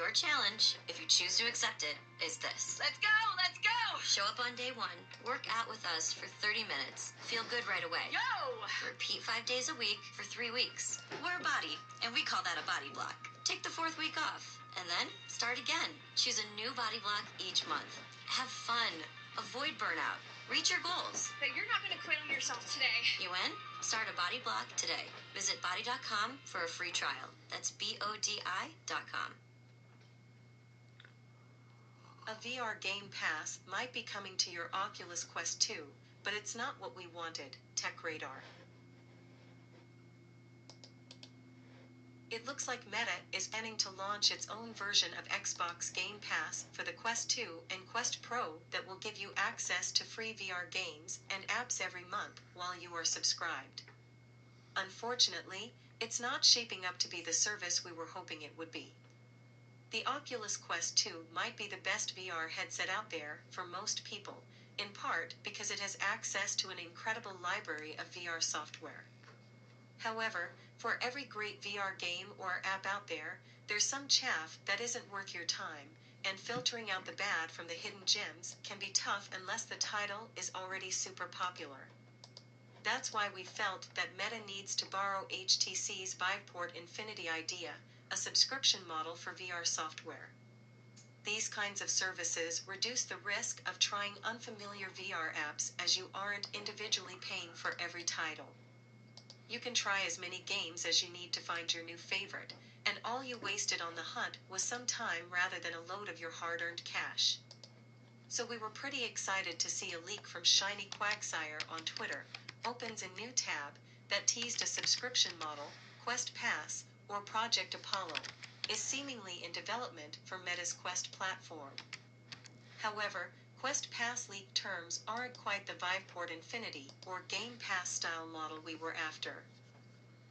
Your challenge, if you choose to accept it, is this. Let's go! Let's go! Show up on day 1, work out with us for 30 minutes, feel good right away. Yo! Repeat 5 days a week for 3 weeks. We're a body, and we call that a body block. Take the 4th week off, and then start again. Choose a new body block each month. Have fun. Avoid burnout. Reach your goals. But you're not going to quit on yourself today. You in? Start a body block today. Visit body.com for a free trial. That's BODI.com. A VR Game Pass might be coming to your Oculus Quest 2, but it's not what we wanted. Tech Radar. It looks like Meta is planning to launch its own version of Xbox Game Pass for the Quest 2 and Quest Pro that will give you access to free VR games and apps every month while you are subscribed. Unfortunately, it's not shaping up to be the service we were hoping it would be. The Oculus Quest 2 might be the best VR headset out there for most people, in part because it has access to an incredible library of VR software. However, for every great VR game or app out there, there's some chaff that isn't worth your time, and filtering out the bad from the hidden gems can be tough unless the title is already super popular. That's why we felt that Meta needs to borrow HTC's Viveport Infinity idea, a subscription model for VR software. These kinds of services reduce the risk of trying unfamiliar VR apps as you aren't individually paying for every title. You can try as many games as you need to find your new favorite, and all you wasted on the hunt was some time rather than a load of your hard-earned cash. So we were pretty excited to see a leak from Shiny Quagsire on Twitter opens a new tab that teased a subscription model, Quest Pass, or Project Apollo, is seemingly in development for Meta's Quest platform. However, Quest Pass leaked terms aren't quite the Viveport Infinity or Game Pass style model we were after.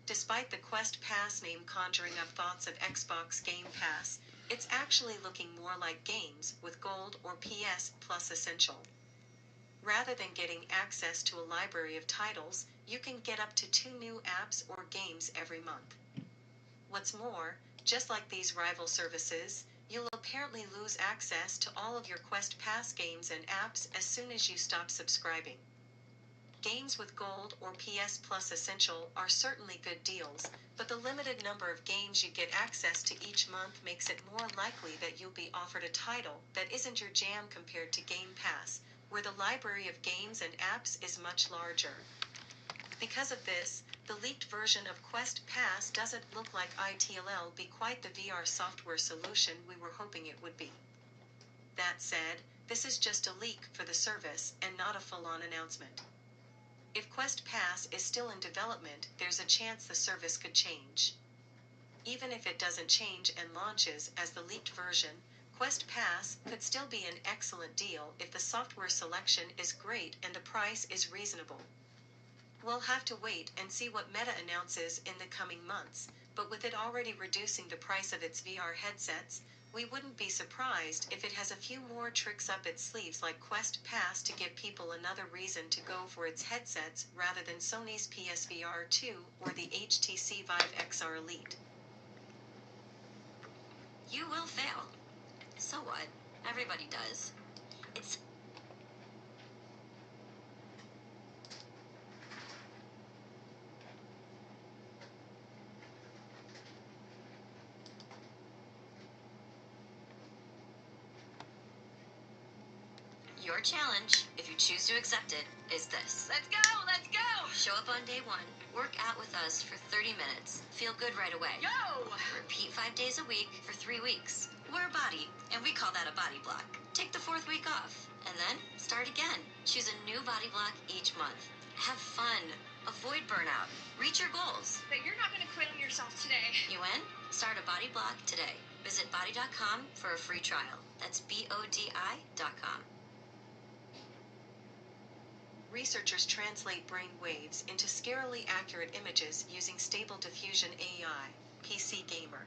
Despite the Quest Pass name conjuring up thoughts of Xbox Game Pass, it's actually looking more like games with Gold or PS Plus Essential. Rather than getting access to a library of titles, you can get up to 2 new apps or games every month. What's more, just like these rival services, you'll apparently lose access to all of your Quest Pass games and apps as soon as you stop subscribing. Games with Gold or PS Plus Essential are certainly good deals, but the limited number of games you get access to each month makes it more likely that you'll be offered a title that isn't your jam compared to Game Pass, where the library of games and apps is much larger. Because of this, the leaked version of Quest Pass doesn't look like it'll be quite the VR software solution we were hoping it would be. That said, this is just a leak for the service and not a full-on announcement. If Quest Pass is still in development, there's a chance the service could change. Even if it doesn't change and launches as the leaked version, Quest Pass could still be an excellent deal if the software selection is great and the price is reasonable. We'll have to wait and see what Meta announces in the coming months, but with it already reducing the price of its VR headsets, we wouldn't be surprised if it has a few more tricks up its sleeves like Quest Pass to give people another reason to go for its headsets rather than Sony's PSVR 2 or the HTC Vive XReality. You will fail. So what? Everybody does. It's Your challenge, if you choose to accept it, is this. Let's go! Let's go! Show up on day 1, work out with us for 30 minutes, feel good right away. Yo! Repeat 5 days a week for 3 weeks. We're a body, and we call that a body block. Take the 4th week off, and then start again. Choose a new body block each month. Have fun. Avoid burnout. Reach your goals. But you're not going to quit on yourself today. You in? Start a body block today. Visit body.com for a free trial. That's BODI.com. Researchers translate brain waves into scarily accurate images using Stable Diffusion AI, PC Gamer.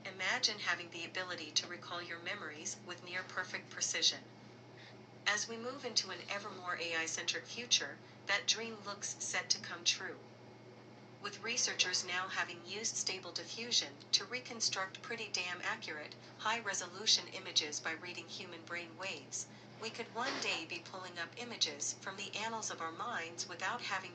Imagine having the ability to recall your memories with near-perfect precision. As we move into an ever more AI-centric future, that dream looks set to come true. with researchers now having used Stable Diffusion to reconstruct pretty damn accurate, high-resolution images by reading human brain waves. We could one day be pulling up images from the annals of our minds without having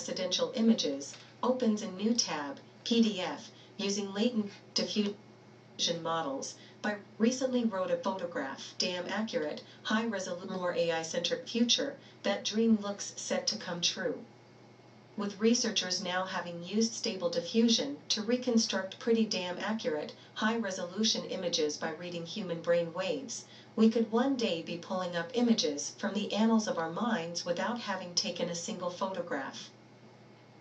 residential images, opens a new tab, PDF, using latent diffusion models. By recently wrote a photograph, damn accurate, high-resolution, more AI-centric future, that dream looks set to come true. With researchers now having used Stable Diffusion to reconstruct pretty damn accurate, high-resolution images by reading human brain waves, we could one day be pulling up images from the annals of our minds without having taken a single photograph.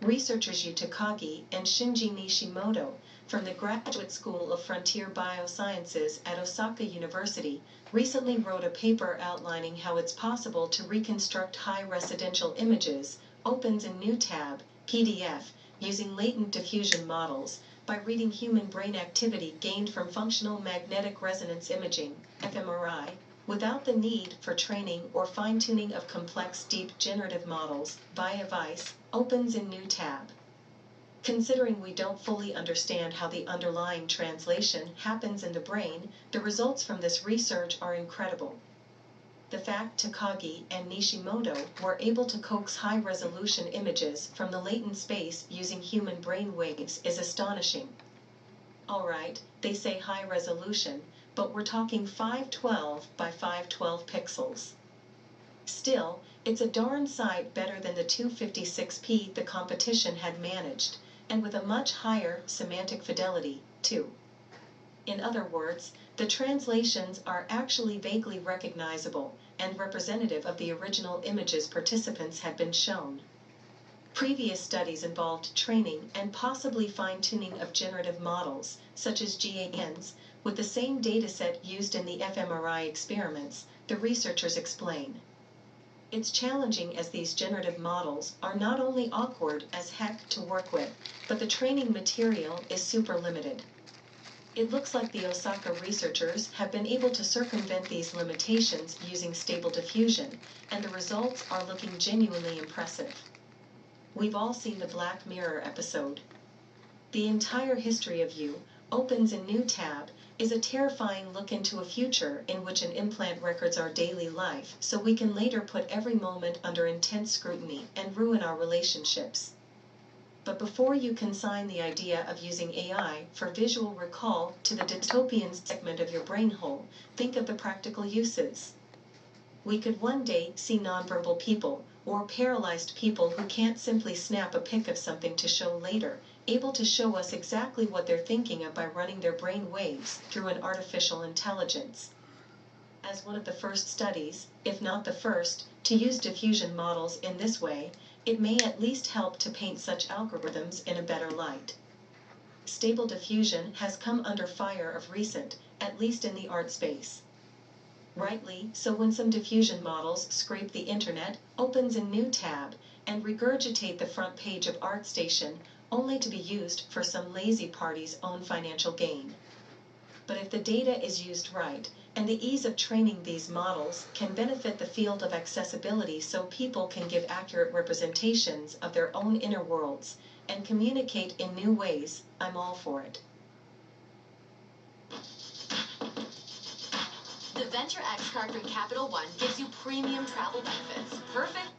Researchers Yu Takagi and Shinji Nishimoto from the Graduate School of Frontier Biosciences at Osaka University recently wrote a paper outlining how it's possible to reconstruct high residential images, opens a new tab, PDF, using latent diffusion models, by reading human brain activity gained from functional magnetic resonance imaging, fMRI, without the need for training or fine-tuning of complex deep generative models via VICE, opens a new tab. Considering we don't fully understand how the underlying translation happens in the brain, the results from this research are incredible. The fact Takagi and Nishimoto were able to coax high-resolution images from the latent space using human brain waves is astonishing. Alright, they say high resolution, but we're talking 512 by 512 pixels. Still, it's a darn sight better than the 256p the competition had managed, and with a much higher semantic fidelity, too. In other words, the translations are actually vaguely recognizable and representative of the original images participants had been shown. Previous studies involved training and possibly fine-tuning of generative models, such as GANs, with the same dataset used in the fMRI experiments, the researchers explain. It's challenging as these generative models are not only awkward as heck to work with, but the training material is super limited. It looks like the Osaka researchers have been able to circumvent these limitations using Stable Diffusion, and the results are looking genuinely impressive. We've all seen the Black Mirror episode. The entire history of you opens a new tab is a terrifying look into a future in which an implant records our daily life so we can later put every moment under intense scrutiny and ruin our relationships. But before you consign the idea of using AI for visual recall to the dystopian segment of your brain hole, think of the practical uses. We could one day see nonverbal people, or paralyzed people who can't simply snap a pic of something to show later, able to show us exactly what they're thinking of by running their brain waves through an artificial intelligence. As one of the first studies, if not the first, to use diffusion models in this way, it may at least help to paint such algorithms in a better light. Stable Diffusion has come under fire of recent, at least in the art space. Rightly, so when some diffusion models scrape the internet, opens a new tab, and regurgitate the front page of ArtStation, only to be used for some lazy party's own financial gain. But if the data is used right, and the ease of training these models can benefit the field of accessibility so people can give accurate representations of their own inner worlds, and communicate in new ways, I'm all for it. The Venture X card from Capital One gives you premium travel benefits. Perfect.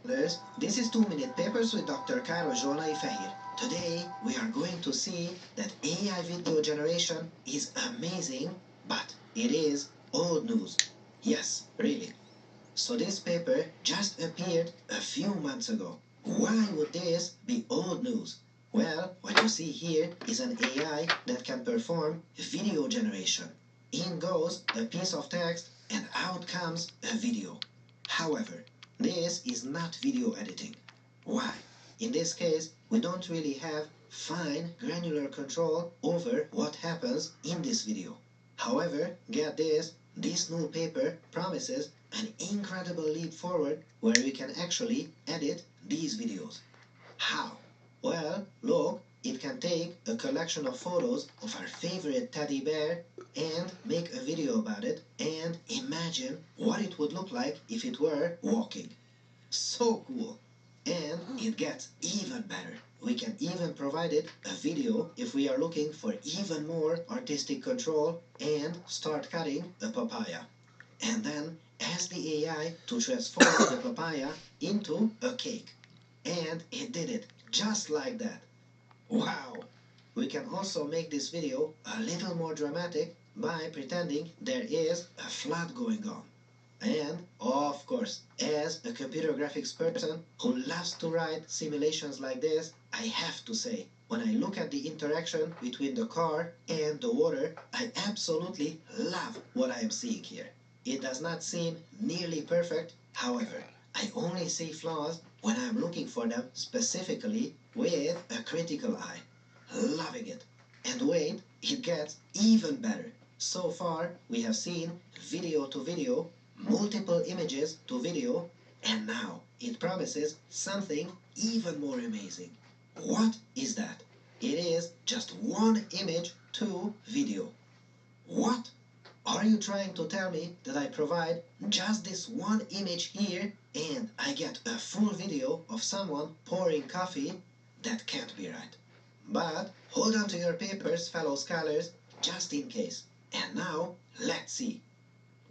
learners, this is 2-Minute Papers with Dr. Károly Zsolnai Fehér. Today we are going to see that AI video generation is amazing, but it is old news. Yes, really. So this paper just appeared a few months ago. Why would this be old news? Well, what you see here is an AI that can perform video generation. In goes a piece of text and out comes a video. However, this is not video editing. Why? In this case, we don't really have fine granular control over what happens in this video. However, get this new paper promises an incredible leap forward where we can actually edit these videos. How? Well, look, it can take a collection of photos of our favorite teddy bear and make a video about it and imagine what it would look like if it were walking. So cool! And it gets even better. We can even provide it a video if we are looking for even more artistic control and start cutting a papaya. And then ask the AI to transform the papaya into a cake. And it did it just like that. Wow! We can also make this video a little more dramatic by pretending there is a flood going on. And, of course, as a computer graphics person who loves to write simulations like this, I have to say, when I look at the interaction between the car and the water, I absolutely love what I am seeing here. It does not seem nearly perfect, however, I only see flaws when I am looking for them specifically with a critical eye. Loving it. And wait, it gets even better. So far, we have seen video to video, multiple images to video, and now it promises something even more amazing. What is that? It is just one image to video. What? Are you trying to tell me that I provide just this one image here and I get a full video of someone pouring coffee? That can't be right. But hold on to your papers, fellow scholars, just in case. And now, let's see.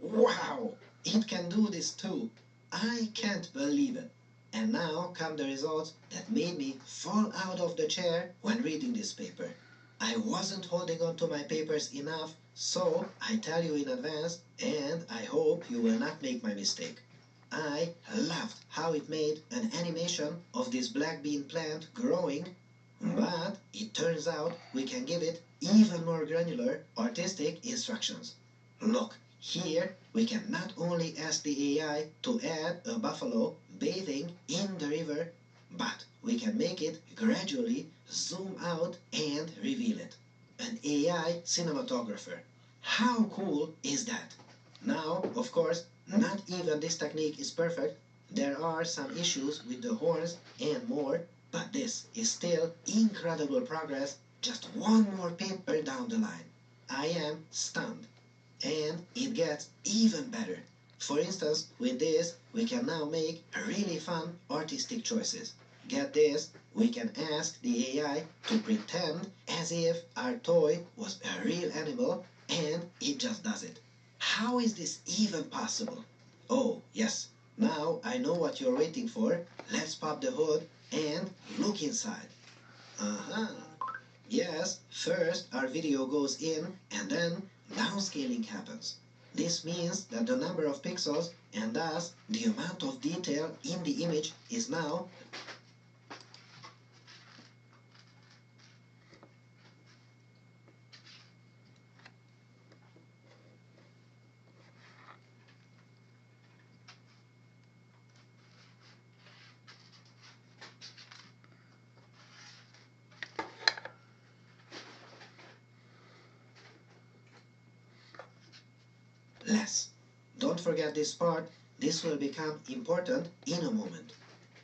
Wow! It can do this too. I can't believe it. And now come the results that made me fall out of the chair when reading this paper. I wasn't holding on to my papers enough, so I tell you in advance, and I hope you will not make my mistake. I loved how it made an animation of this black bean plant growing, but it turns out we can give it even more granular artistic instructions. Look, here we can not only ask the AI to add a buffalo bathing in the river, but we can make it gradually zoom out and reveal it. An AI cinematographer. How cool is that? Now, of course, not even this technique is perfect. There are some issues with the horns and more, but this is still incredible progress, just one more paper down the line. I am stunned. And it gets even better. For instance, with this, we can now make really fun artistic choices. Get this, we can ask the AI to pretend as if our toy was a real animal, and it just does it. How is this even possible? Oh, yes, now I know what you're waiting for. Let's pop the hood and look inside. Yes, first our video goes in, and then downscaling happens. This means that the number of pixels and thus the amount of detail in the image is now less. Don't forget this part, this will become important in a moment.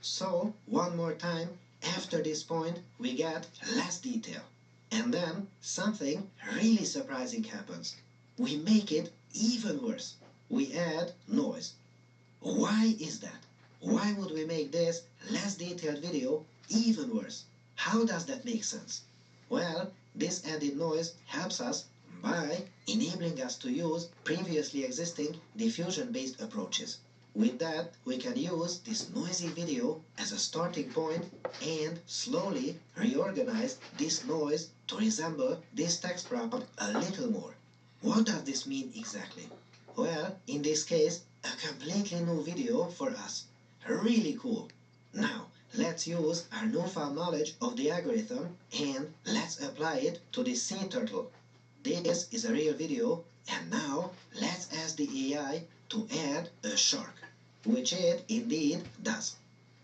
So, one more time, after this point, we get less detail. And then, something really surprising happens. We make it even worse. We add noise. Why is that? Why would we make this less detailed video even worse? How does that make sense? Well, this added noise helps us by enabling us to use previously existing diffusion-based approaches. With that, we can use this noisy video as a starting point and slowly reorganize this noise to resemble this text prompt a little more. What does this mean exactly? Well, in this case, a completely new video for us. Really cool. Now, let's use our newfound knowledge of the algorithm and let's apply it to this sea turtle. This is a real video, and now let's ask the AI to add a shark, which it indeed does.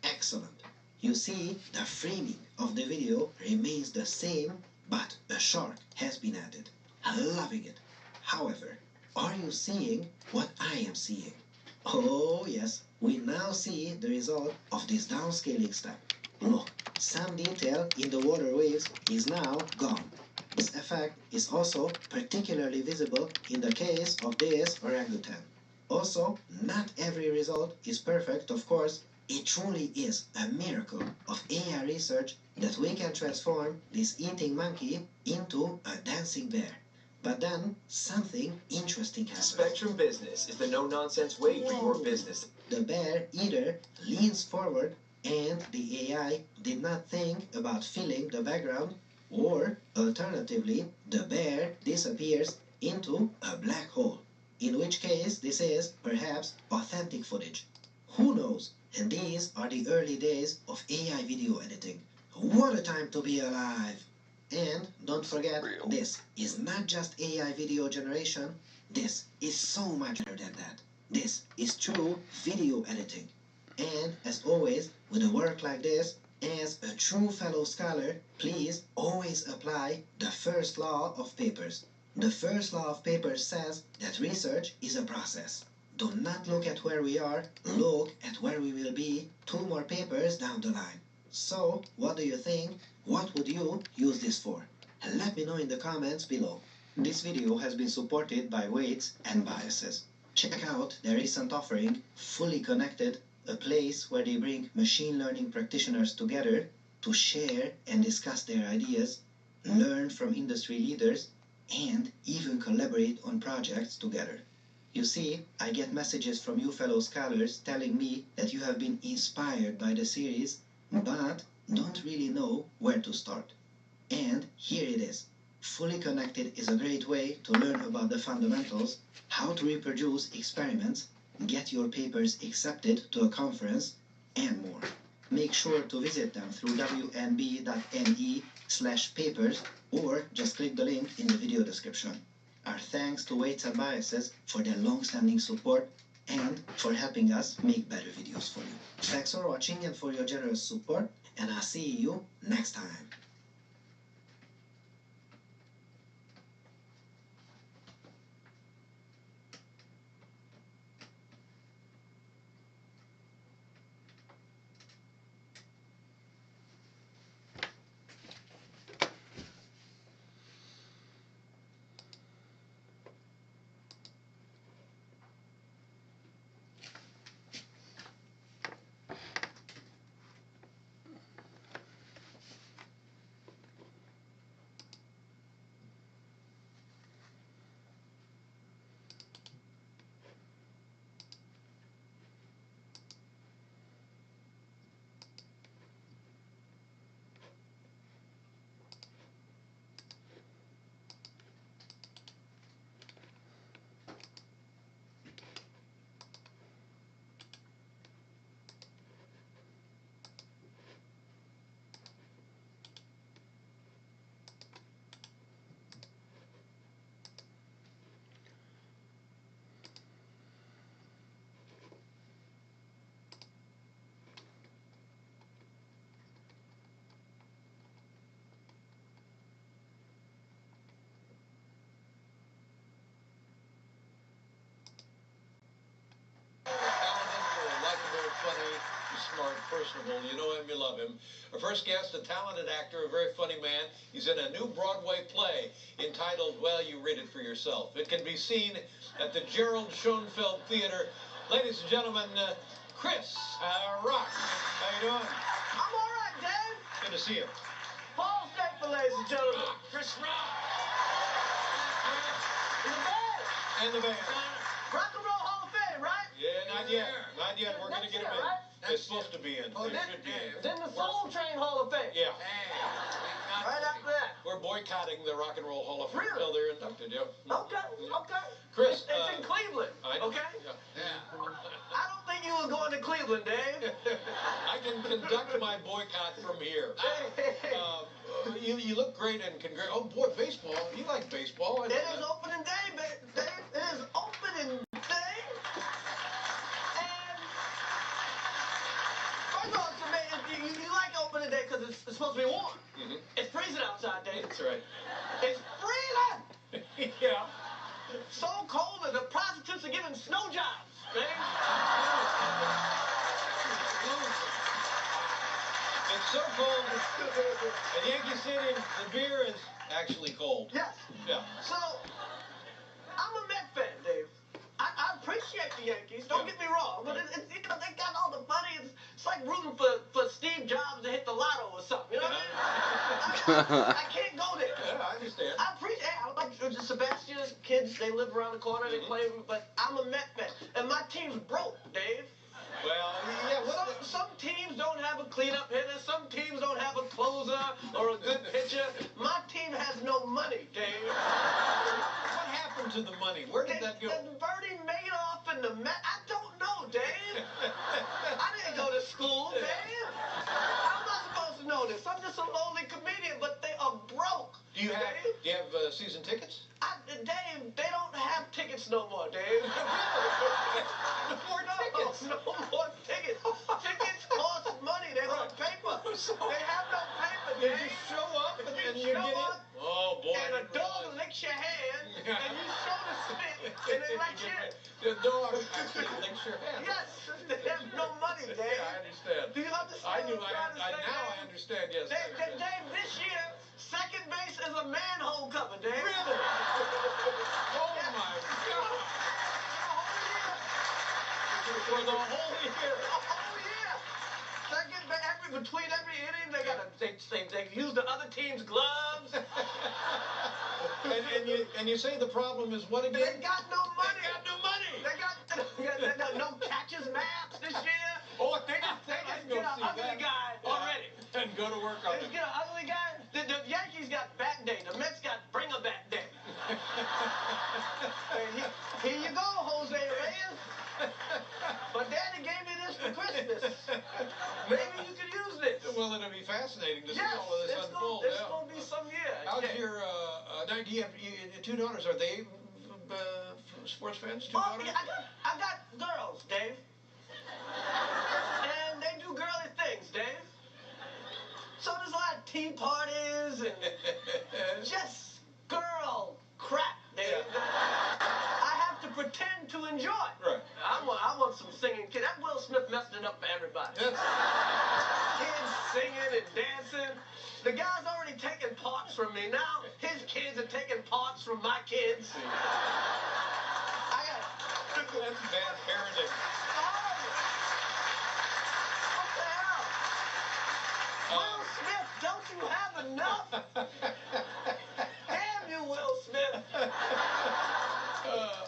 Excellent. You see, the framing of the video remains the same, but a shark has been added. Loving it. However, are you seeing what I am seeing? Oh yes, we now see the result of this downscaling step. Look, some detail in the water waves is now gone. This effect is also particularly visible in the case of this orangutan. Also, not every result is perfect, of course. It truly is a miracle of AI research that we can transform this eating monkey into a dancing bear. But then, something interesting happens. Spectrum Business is the no-nonsense way for your business. The bear eater leans forward and the AI did not think about filling the background, or alternatively, the bear disappears into a black hole. In which case, this is perhaps authentic footage. Who knows? And these are the early days of AI video editing. What a time to be alive! And don't forget, this is not just AI video generation. This is so much better than that. This is true video editing. And as always, with a work like this, as a true fellow scholar, please always apply the first law of papers. The first law of papers says that research is a process. Do not look at where we are, look at where we will be 2 more papers down the line. So, what do you think? What would you use this for? Let me know in the comments below. This video has been supported by Weights and Biases. Check out their recent offering, Fully Connected, a place where they bring machine learning practitioners together to share and discuss their ideas, learn from industry leaders, and even collaborate on projects together. You see, I get messages from you fellow scholars telling me that you have been inspired by the series, but don't really know where to start. And here it is. Fully Connected is a great way to learn about the fundamentals, how to reproduce experiments, get your papers accepted to a conference, and more. Make sure to visit them through wnb.me/papers or just click the link in the video description. Our thanks to Weights and Biases for their long-standing support and for helping us make better videos for you. Thanks for watching and for your generous support, and I'll see you next time. Smart, personable, you know him, you love him. Our first guest, a talented actor, a very funny man. He's in a new Broadway play entitled, well, you read it for yourself. It can be seen at the Gerald Schoenfeld Theater. Ladies and gentlemen, Chris Rock. How you doing? I'm all right, Dave. Good to see you. Paul Staple, ladies and gentlemen. Chris Rock. In the band. And the band. Rock and Roll Hall of Fame, right? Yeah, Not yet. Not yet. We're going to get them in. Right? They're supposed to be in. Oh, They should be in. then the Soul Train Hall of Fame. Yeah. Right after that. We're boycotting the Rock and Roll Hall of Fame Really? until they're inducted, yeah. Okay. Chris, It's in Cleveland. I know. Okay? Yeah. I don't think you were going to Cleveland, Dave. I can conduct my boycott from here. You look great and oh boy, baseball. You like baseball. It is opening day, Dave. It is opening day. And first of all, you like opening day because it's supposed to be warm. Mm-hmm. It's freezing outside, Dave. That's right. It's freezing. Yeah. So cold that the prostitutes are giving snow jobs, Dave. It's so cold. At Yankee Stadium, the beer is actually cold. Yes. Yeah. So, I'm a Met fan, Dave. I appreciate the Yankees. Don't get me wrong, but it's they got all the money. It's like rooting for Steve Jobs to hit the lotto or something. You know what I mean? I can't go there. Yeah, I understand. I appreciate. I like Sebastian's kids. They live around the corner. They play, but I'm a Met fan, and my team's broke, Dave. Well, yeah. Some teams don't have a cleanup hitter. Some teams don't have a closer or a good pitcher. My team has no money, Dave. What happened to the money? Where did that go? Bernie Madoff and the Met. I don't know, Dave. I didn't go to school, Dave. I'm not supposed to know this. I'm just a lowly comedian, but they are broke. Do you have season tickets? Dave, they don't have tickets no more, Dave. No more tickets. No more tickets. Tickets cost money. They're on paper. They have no paper, You Dave. just show up and You you show get in. up, Oh boy. and a dog licks your hand, and you show the spit, and they like shit. The dog actually licks your hand. Yes, they have no money, Dave. Yeah, I understand. Do you understand? I do. what I'm trying to say, Now I Dave? understand. Yes. Dave, this year, second base is a manhole cover, Dave. Really? Oh my God! For the whole year. Second base, between every inning, they use the other team's gloves. And you say the problem is what again? They got no money. They got no money. They got no catcher's maps this year. Oh, They just get an ugly guy already. And go to work on They it. just get an ugly guy. The Yankees got bat day. The Mets got bring a bat day. Here you go, Jose Reyes. But Daddy gave me this for Christmas. Maybe you could use this. Well, it'll be fascinating to see Yes, all of this unfold. it's going to be some year. How's Yeah. your now, do you have two daughters? Are they sports fans? Two Oh, daughters? yeah, I got girls, Dave. And they do girly things, Dave. So there's a lot of tea parties and just girl crap, Dave. I have to pretend to enjoy. Right. I want some singing kids. That Will Smith messed it up for everybody. That's, Kids singing and dancing. The guy's already taken parts from me. Now his kids are taking parts from my kids. that's bad parenting. What the hell? Will Smith, don't you have enough? Damn you, Will Smith.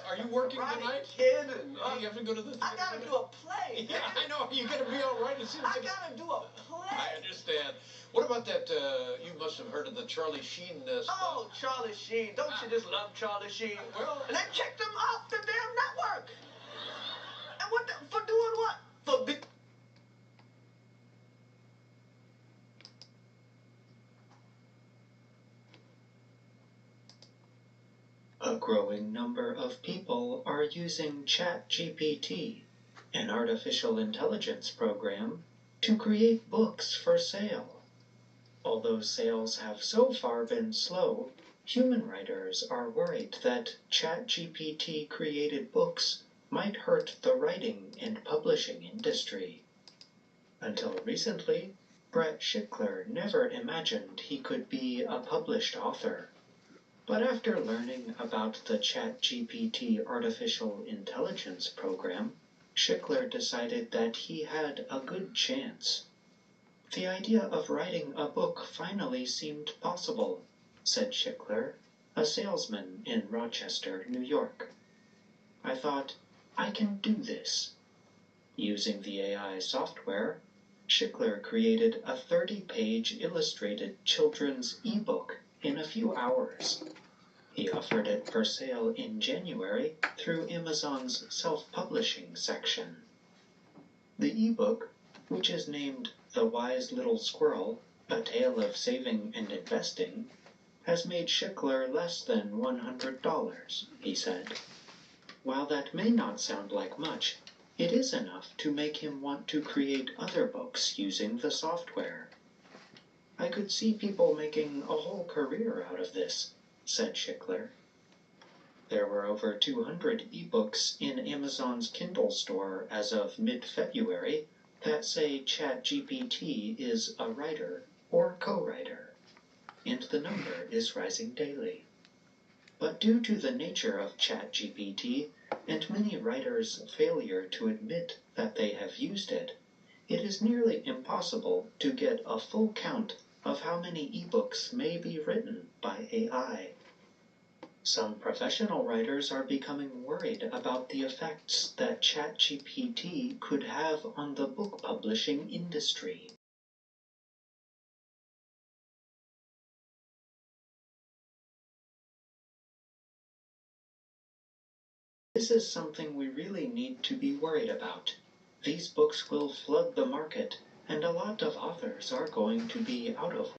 Are you working Right, tonight? kid. And, You have to go to the. I gotta do a play. Yeah, I know. You're gonna be all right as soon as I gotta do a play. I understand. What about that? You must have heard of the Charlie Sheen stuff. Oh, Charlie Sheen. Don't you just love Charlie Sheen? Well- and they kicked him off the damn network. And for doing what? For big. A growing number of people are using ChatGPT, an artificial intelligence program, to create books for sale. Although sales have so far been slow, human writers are worried that ChatGPT created books might hurt the writing and publishing industry. Until recently, Brett Schickler never imagined he could be a published author. But after learning about the ChatGPT artificial intelligence program, Schickler decided that he had a good chance. The idea of writing a book finally seemed possible, said Schickler, a salesman in Rochester, New York. I thought, I can do this. Using the AI software, Schickler created a 30-page illustrated children's ebook in a few hours. He offered it for sale in January through Amazon's self-publishing section. The ebook, which is named The Wise Little Squirrel, A Tale of Saving and Investing, has made Schickler less than $100, he said. While that may not sound like much, it is enough to make him want to create other books using the software. I could see people making a whole career out of this, said Schickler. There were over 200 ebooks in Amazon's Kindle store as of mid-February that say ChatGPT is a writer or co-writer, and the number is rising daily. But due to the nature of ChatGPT and many writers' failure to admit that they have used it, it is nearly impossible to get a full count of how many ebooks may be written by AI. Some professional writers are becoming worried about the effects that ChatGPT could have on the book publishing industry. This is something we really need to be worried about. These books will flood the market, and a lot of authors are going to be out of work.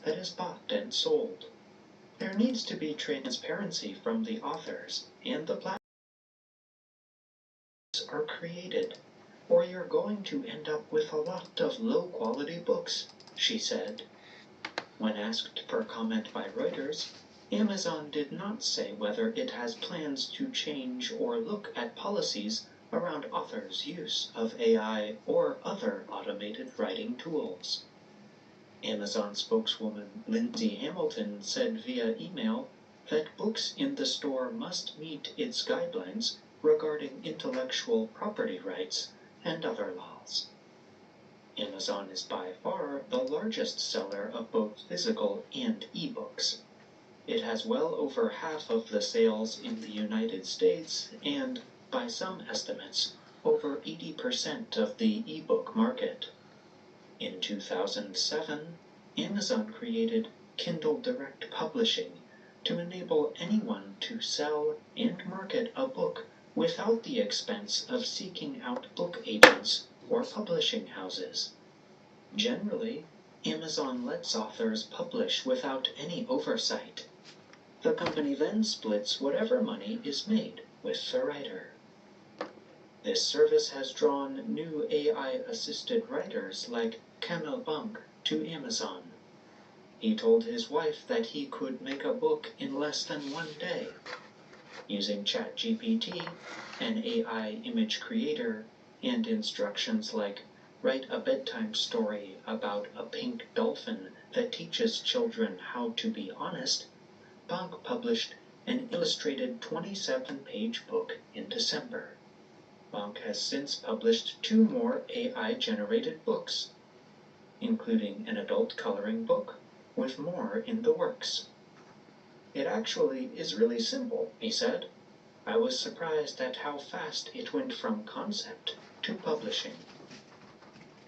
That is bought and sold. There needs to be transparency from the authors, and the platforms are created, or you're going to end up with a lot of low-quality books, she said. When asked for comment by Reuters, Amazon did not say whether it has plans to change or look at policies around authors' use of AI or other automated writing tools. Amazon spokeswoman Lindsay Hamilton said via email that books in the store must meet its guidelines regarding intellectual property rights and other laws. Amazon is by far the largest seller of both physical and ebooks. It has well over half of the sales in the United States and, by some estimates, over 80% of the ebook market. In 2007, Amazon created Kindle Direct Publishing to enable anyone to sell and market a book without the expense of seeking out book agents or publishing houses. Generally, Amazon lets authors publish without any oversight. The company then splits whatever money is made with the writer. This service has drawn new AI-assisted writers like Camille Bunk to Amazon. He told his wife that he could make a book in less than 1 day. Using ChatGPT, an AI image creator, and instructions like write a bedtime story about a pink dolphin that teaches children how to be honest, Bunk published an illustrated 27-page book in December. Bunk has since published 2 more AI-generated books, including an adult coloring book, with more in the works. It actually is really simple, he said. I was surprised at how fast it went from concept to publishing.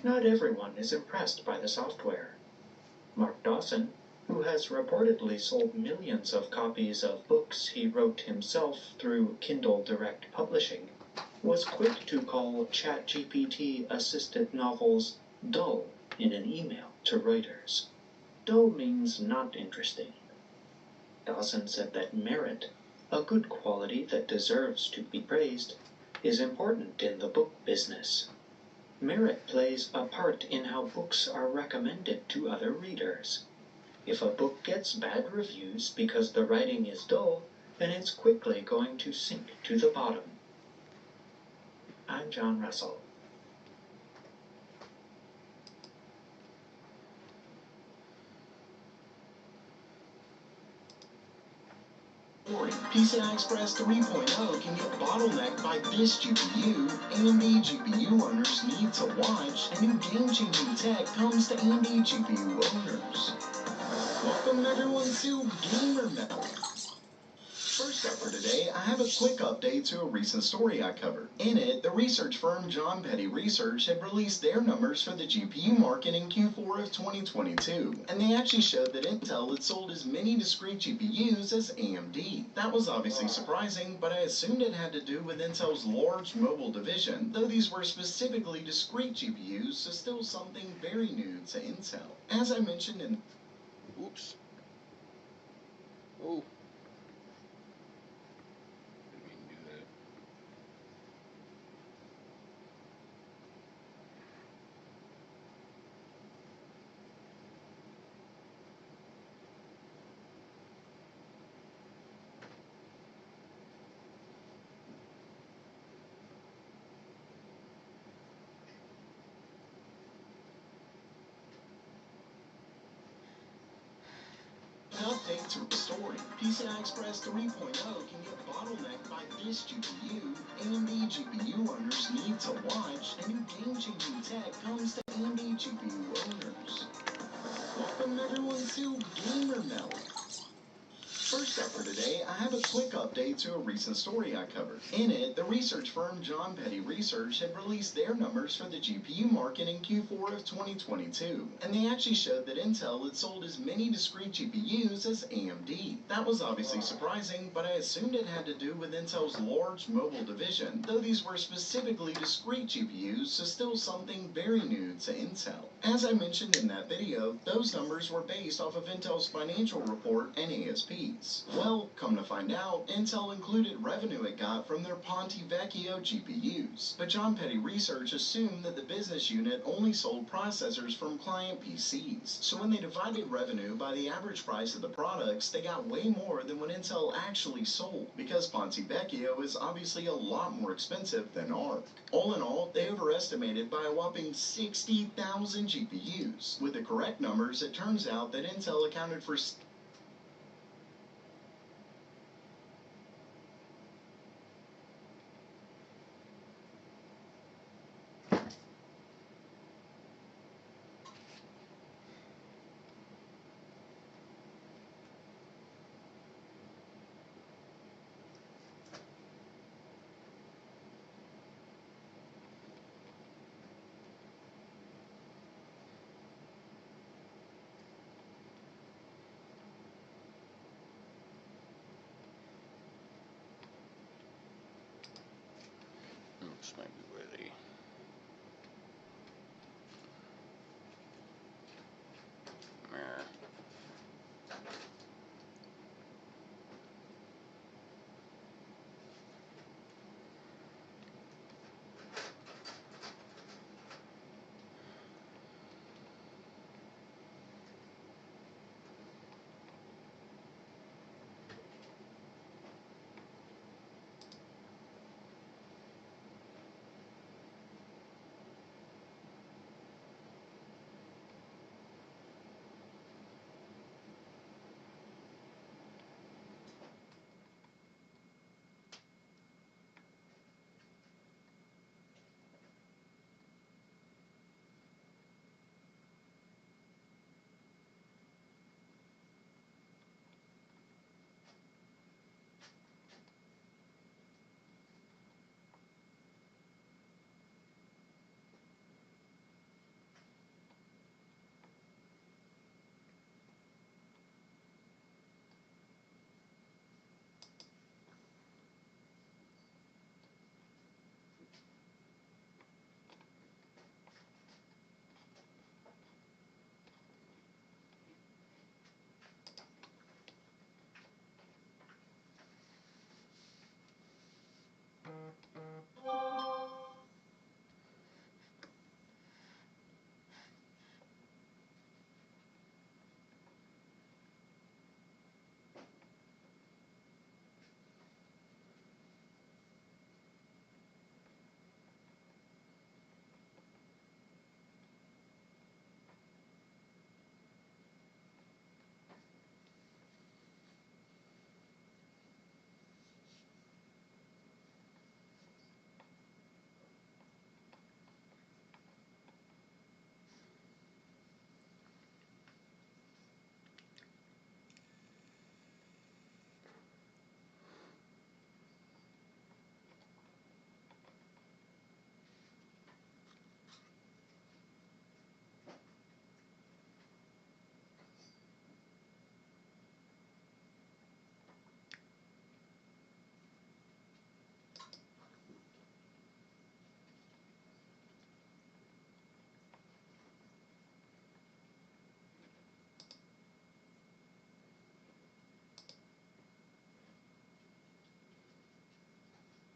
Not everyone is impressed by the software. Mark Dawson, who has reportedly sold millions of copies of books he wrote himself through Kindle Direct Publishing, was quick to call ChatGPT-assisted novels dull in an email to Reuters. Dull means not interesting. Dawson said that merit, a good quality that deserves to be praised, is important in the book business. Merit plays a part in how books are recommended to other readers. If a book gets bad reviews because the writing is dull, then it's quickly going to sink to the bottom. I'm John Russell. PCI Express 3.0 can get bottlenecked by this GPU. AMD GPU owners need to watch, and new game-changing tech comes to AMD GPU owners. Welcome everyone to Gamer Metal. First up for today, I have a quick update to a recent story I covered. In it, the research firm John Petty Research had released their numbers for the GPU market in Q4 of 2022, and they actually showed that Intel had sold as many discrete GPUs as AMD. That was obviously surprising, but I assumed it had to do with Intel's large mobile division, though these were specifically discrete GPUs, so still something very new to Intel. As I mentioned in... Oops. Oh. Update to the story. PCI Express 3.0 can get bottlenecked by this GPU. AMD GPU owners need to watch, and new game-changing tech comes to AMD GPU owners. Welcome everyone to Gamer Melt. First up for today, I have a quick update to a recent story I covered. In it, the research firm John Petty Research had released their numbers for the GPU market in Q4 of 2022, and they actually showed that Intel had sold as many discrete GPUs as AMD. That was obviously surprising, but I assumed it had to do with Intel's large mobile division, though these were specifically discrete GPUs, so still something very new to Intel. As I mentioned in that video, those numbers were based off of Intel's financial report and ASPs. Well, come to find out, Intel included revenue it got from their Ponte Vecchio GPUs, but John Petty Research assumed that the business unit only sold processors from client PCs, so when they divided revenue by the average price of the products, they got way more than what Intel actually sold, because Ponte Vecchio is obviously a lot more expensive than ARC. All in all, they overestimated by a whopping 60,000 GPUs. With the correct numbers, it turns out that Intel accounted for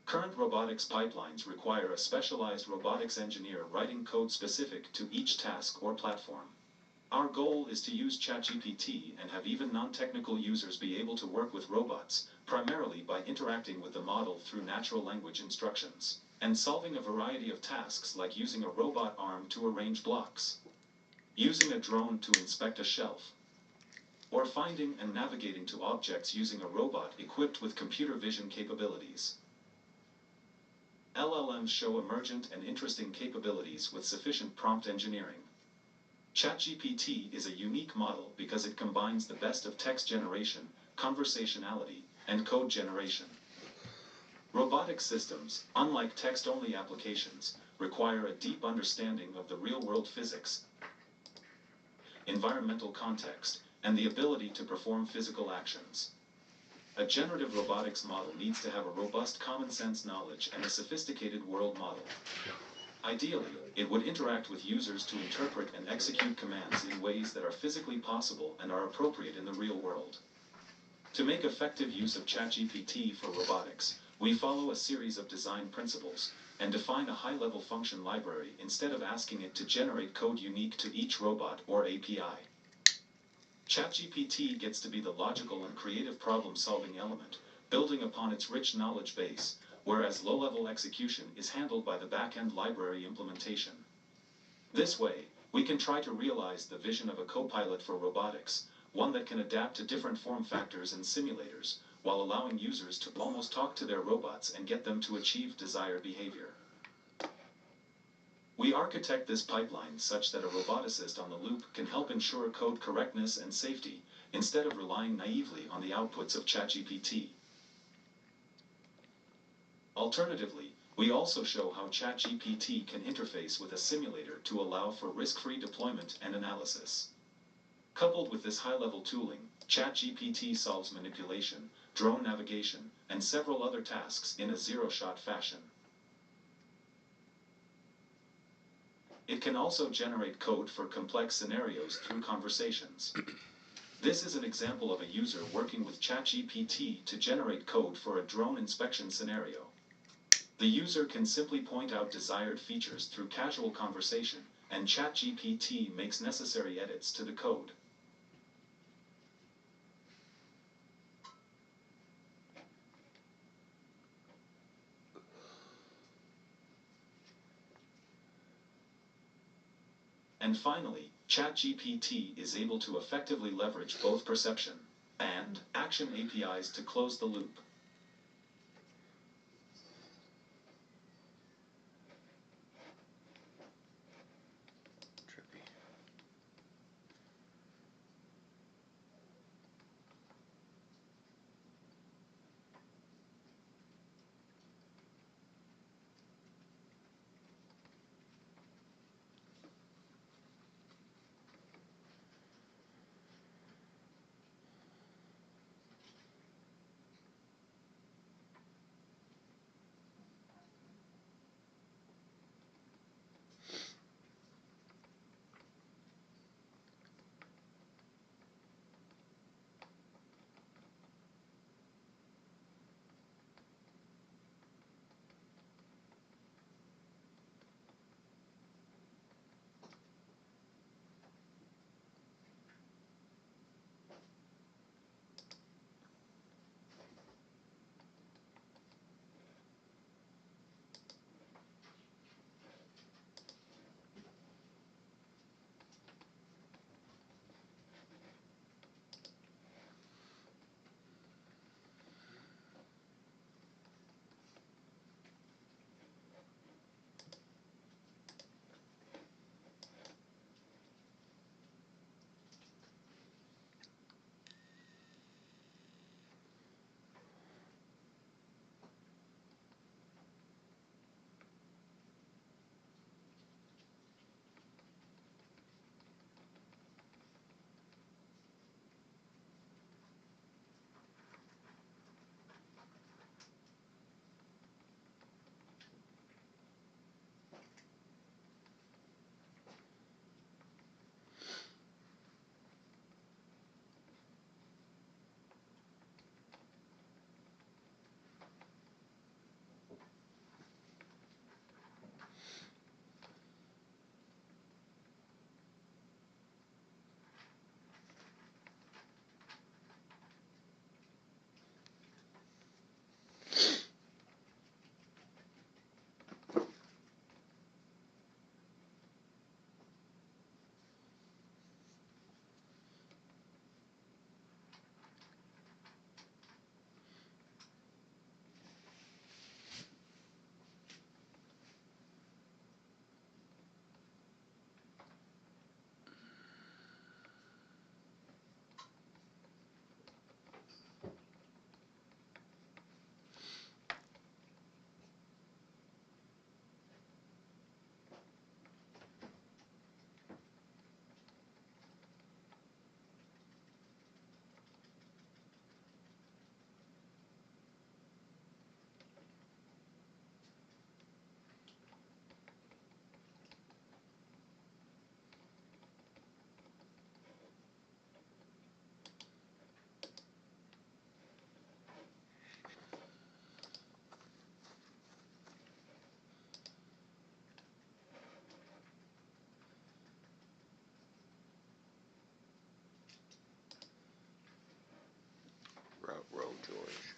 Current robotics pipelines require a specialized robotics engineer writing code specific to each task or platform. Our goal is to use ChatGPT and have even non-technical users be able to work with robots, primarily by interacting with the model through natural language instructions, and solving a variety of tasks like using a robot arm to arrange blocks, using a drone to inspect a shelf, or finding and navigating to objects using a robot equipped with computer vision capabilities. LLMs show emergent and interesting capabilities with sufficient prompt engineering. ChatGPT is a unique model because it combines the best of text generation, conversationality, and code generation. Robotic systems, unlike text-only applications, require a deep understanding of the real-world physics, environmental context, and the ability to perform physical actions. A generative robotics model needs to have a robust common-sense knowledge and a sophisticated world model. Ideally, it would interact with users to interpret and execute commands in ways that are physically possible and are appropriate in the real world. To make effective use of ChatGPT for robotics, we follow a series of design principles and define a high-level function library instead of asking it to generate code unique to each robot or API. ChatGPT gets to be the logical and creative problem-solving element, building upon its rich knowledge base, whereas low-level execution is handled by the back-end library implementation. This way, we can try to realize the vision of a co-pilot for robotics, one that can adapt to different form factors and simulators, while allowing users to almost talk to their robots and get them to achieve desired behavior. We architect this pipeline such that a roboticist on the loop can help ensure code correctness and safety, instead of relying naively on the outputs of ChatGPT. Alternatively, we also show how ChatGPT can interface with a simulator to allow for risk-free deployment and analysis. Coupled with this high-level tooling, ChatGPT solves manipulation, drone navigation, and several other tasks in a zero-shot fashion. It can also generate code for complex scenarios through conversations. This is an example of a user working with ChatGPT to generate code for a drone inspection scenario. The user can simply point out desired features through casual conversation, and ChatGPT makes necessary edits to the code. And finally, ChatGPT is able to effectively leverage both perception and action APIs to close the loop. George.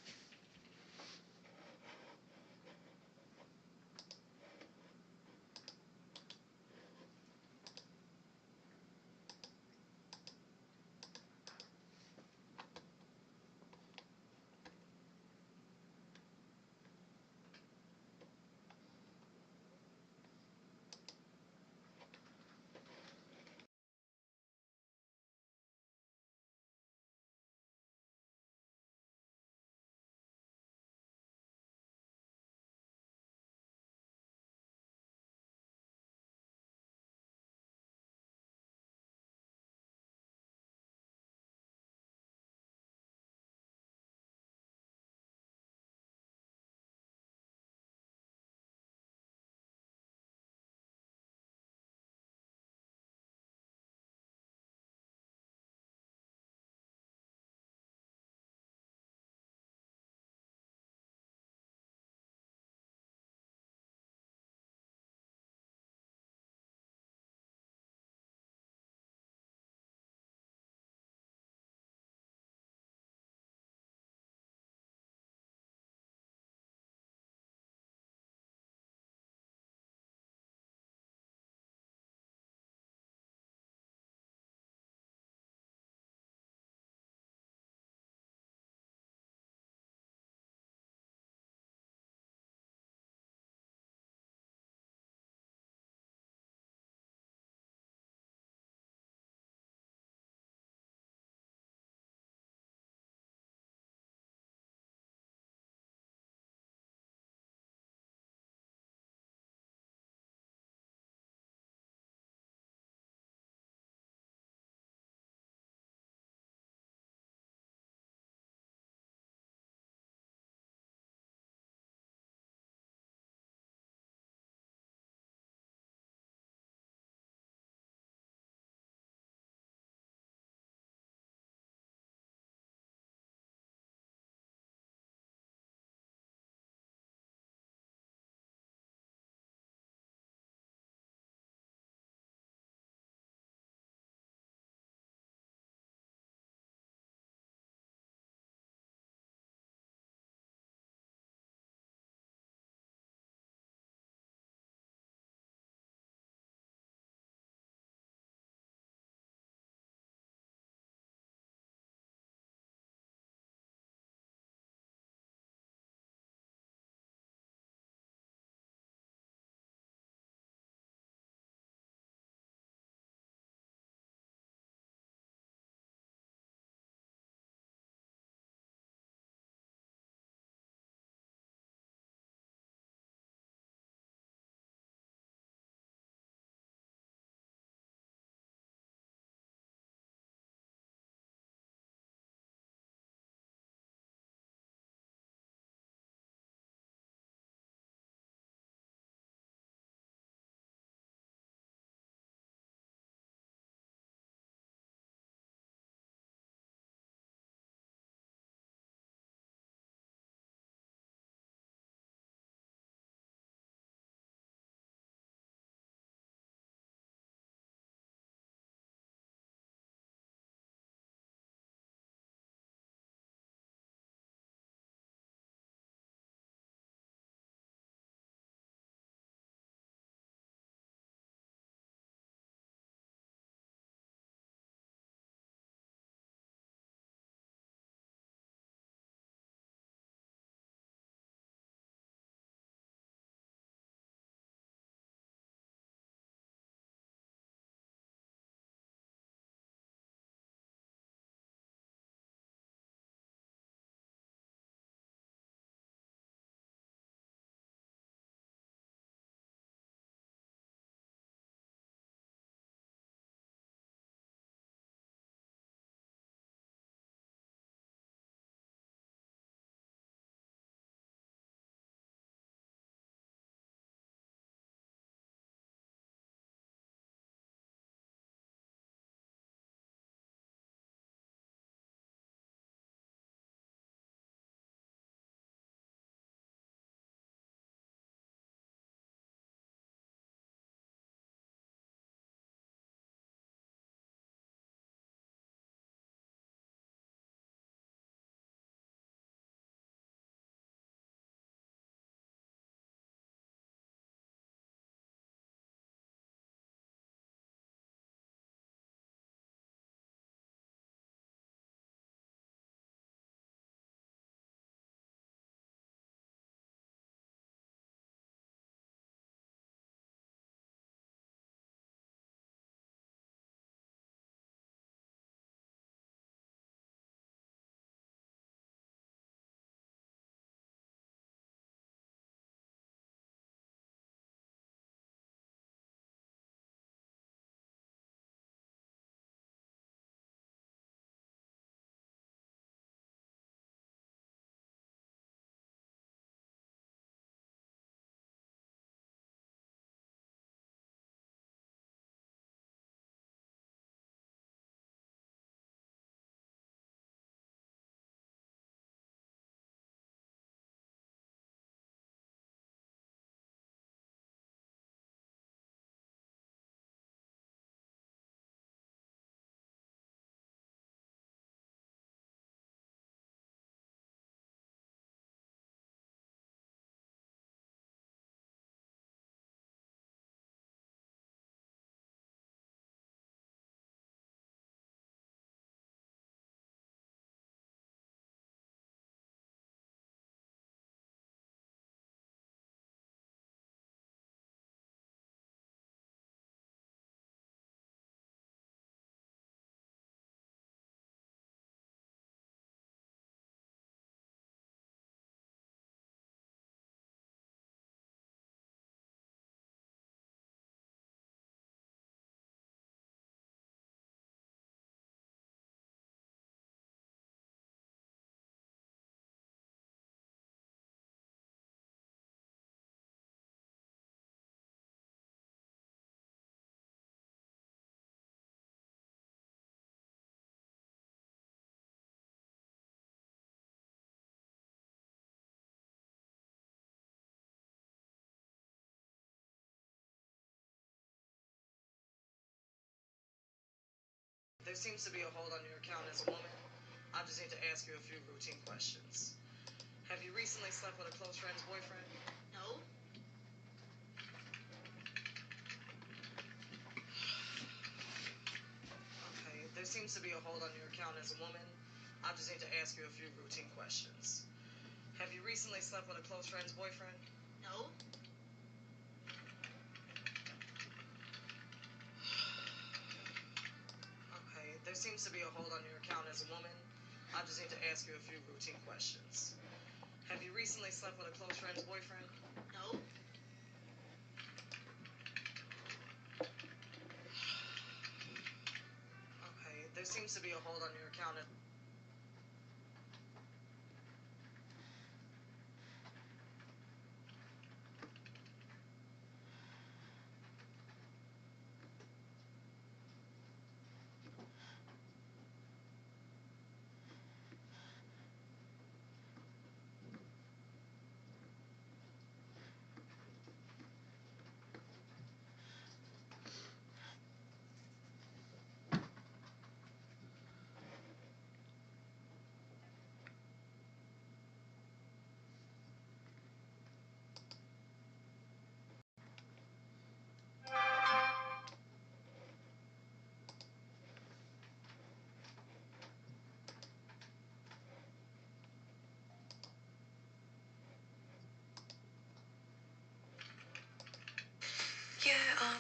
seems to be a hold on your account as a woman. I just need to ask you a few routine questions. Have you recently slept with a close friend's boyfriend? No. Okay, there seems to be a hold on your account as a woman. I just need to ask you a few routine questions. Have you recently slept with a close friend's boyfriend? No. Okay, there seems to be a hold on your account as a woman. I just need to ask you a few routine questions. Have you recently slept with a close friend's boyfriend? No. Okay, there seems to be a hold on your account.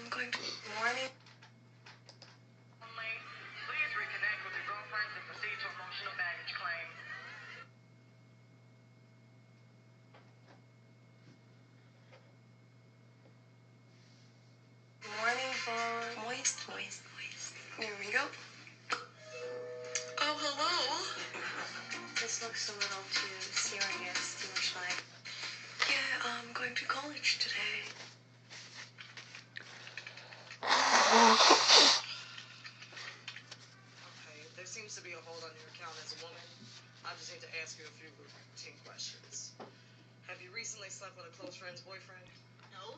Going to morning. Please reconnect with your girlfriends and proceed to emotional baggage claim. Morning phone. Moist. There we go. Oh, hello. This looks a little too serious, too much like. Yeah, I'm going to college today. Okay, there seems to be a hold on your account as a woman. I just need to ask you a few routine questions. Have you recently slept with a close friend's boyfriend? No.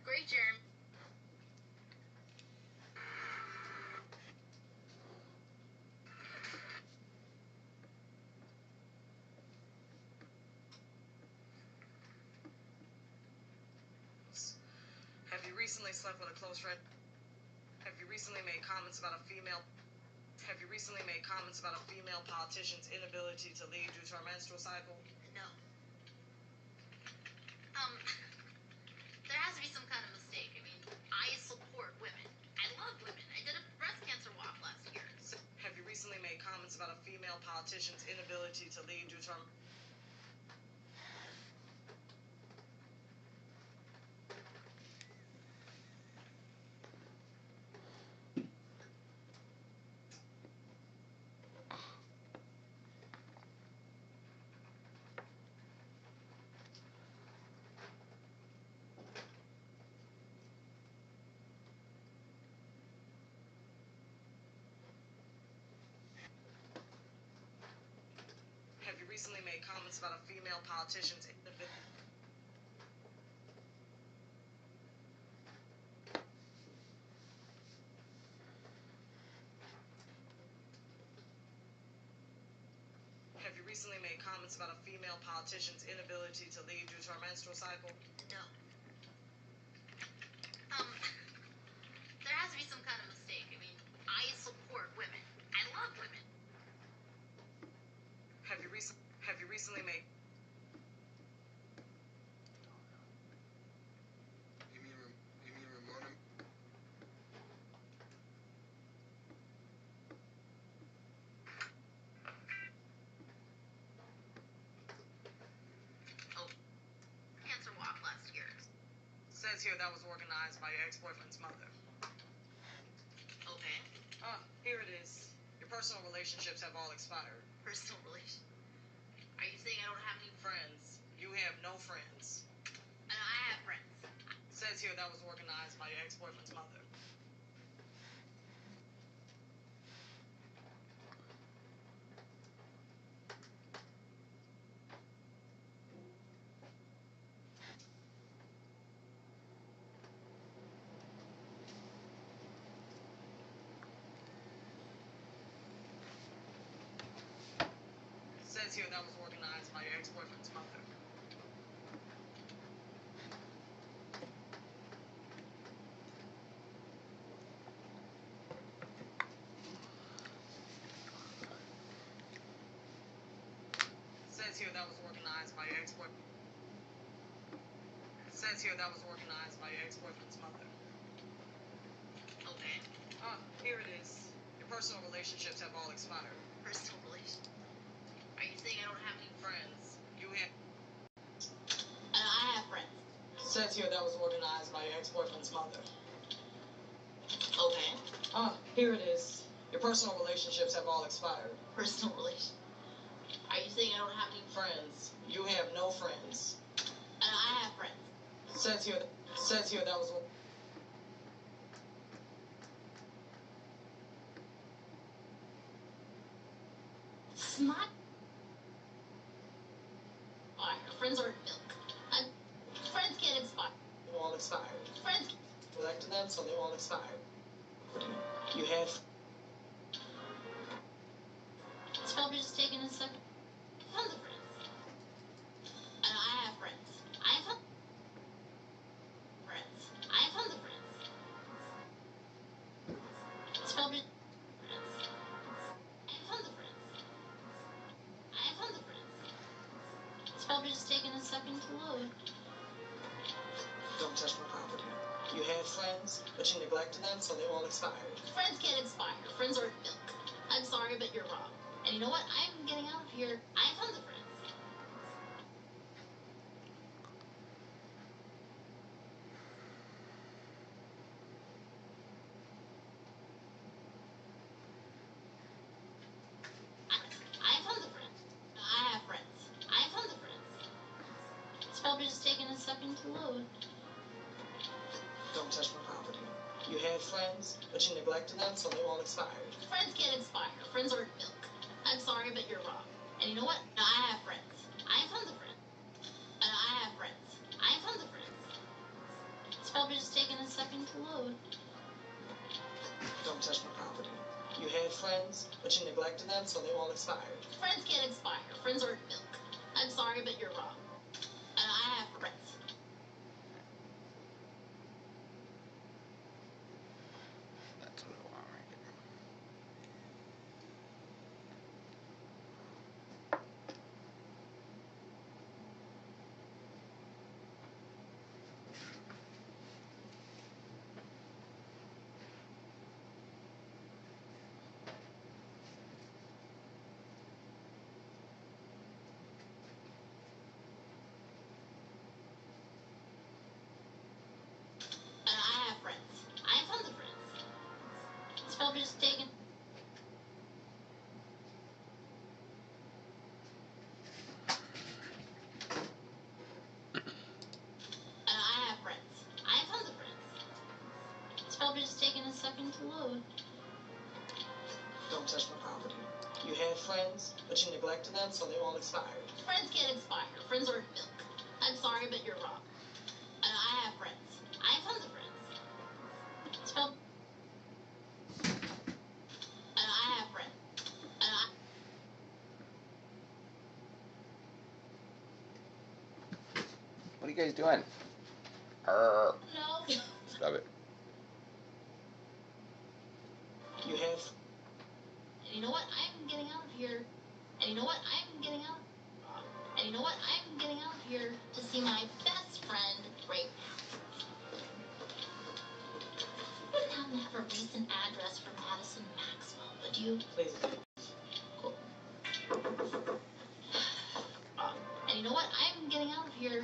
Great, Jeremy. Have you recently slept with a close friend? Have you recently made comments about a female? Have you recently made comments about a female politician's inability to lead due to her menstrual cycle? No. There has to be some kind of mistake. I mean, I support women. I love women. I did a breast cancer walk last year. Have you recently made comments about a female politician's inability to lead due to her? Have you recently made comments about a female politician's inability? Have you recently made comments about a female politician's inability to lead due to her menstrual cycle? No. There has to be some kind of mistake. I mean, I support women. I love women. Have you recently made says here that was organized by your ex-boyfriend's mother. Okay. Here it is. Your personal relationships have all expired. Personal relation. Are you saying I don't have any Friends. You have no friends. I have friends. Says here that was organized by your ex-boyfriend's mother. Says here that was organized by your ex-boyfriend's mother. Says here that was organized by your ex-boyfriend. Says here that was organized by your ex-boyfriend's mother. Okay. Here it is. Your personal relationships have all expired. Personal relation. Are you saying I don't have any Friends. You have. I have friends. Says here that was organized by your ex-boyfriend's mother. Okay. Here it is. Your personal relationships have all expired. Personal relation. Are you saying I don't have any Friends. You have no friends. I have friends. Says here that was. Smart. Friends are milk. Friends can't expire. They all expired. Friends. Elected them, so they all expired. You had. It's probably just taking a second. Tons of friends. I have friends. I have friends. I have tons of friends. It's probably friends. I have tons of friends. I have tons of friends. It's probably just taking a second to load. Don't touch my property. You had friends, but you neglected them, so they all expired. Friends can't expire. Friends are milk. I'm sorry, but you're wrong. And you know what? I'm getting out of here. I have tons of friends. I have tons of friends. I have friends. I have tons of friends. It's probably just taking a second to load. Don't touch my property. You had friends, but you neglected them, so they all expired. Friends can't expire. Friends are milk. I'm sorry, but you're wrong. And you know what? I have friends. I have tons of friends. I have friends. I have tons of friends. It's probably just taking a second to load. Don't touch my property. You had friends, but you neglected them, so they all expired. Friends can't expire. Friends are milk. I'm sorry, but you're wrong. I have friends. That's what I want right here. I have friends. I have tons of friends. It's probably just taking. I have friends. I have tons of friends. It's probably just taking a second to load. Don't touch my property. You had friends, but you neglected them, so they all expired. Friends can't expire. Friends are milk. I'm sorry, but you're wrong. I have friends. I have tons of friends. It's probably. I have friends. What are you guys doing? Arr. No. Stop it. You had. And you know what? I'm getting out of here. And you know what? I'm getting out. And you know what? I'm getting out of here to see my best friend right now. You wouldn't happen to have a recent address for Madison Maxwell, would you? Please. Cool. And you know what? I'm getting out of here.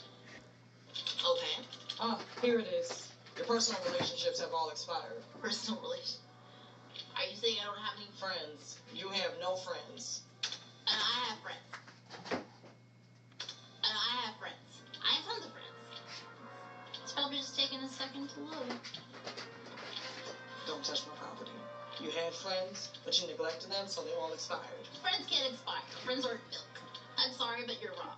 Okay. Here it is. Your personal relationships have all expired. Personal relation. Are you saying I don't have any Friends. You have no friends. And I have friends. And I have friends. I have tons of friends. It's probably just taking a second to load. Don't touch my property. You had friends, but you neglected them, so they all expired. Friends can't expire. Friends aren't milk. I'm sorry, but you're wrong.